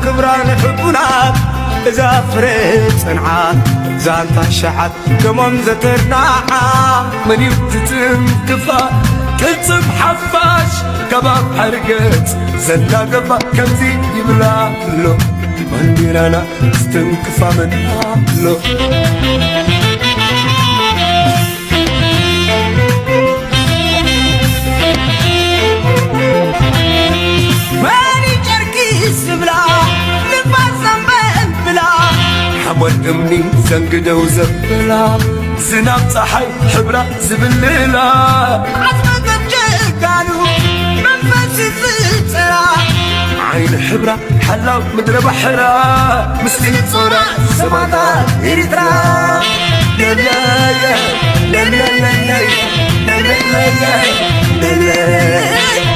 كبران حبنا إذا فريت صنعات زانتا شعات كمان زترناعا من يبتتم كفا كنتم حفاش كباب حرقت زلا قفا كمزي يبلا له وانديرانا استنكفا من له حمد امني زنقدو زبلا زناب صحي حبرا زبللا عزمة الجيكانو منفس الزيترا عين حبرا حلاو مدر بحرا مسلم صورة سماتا إريترا للايا للايا للايا للايا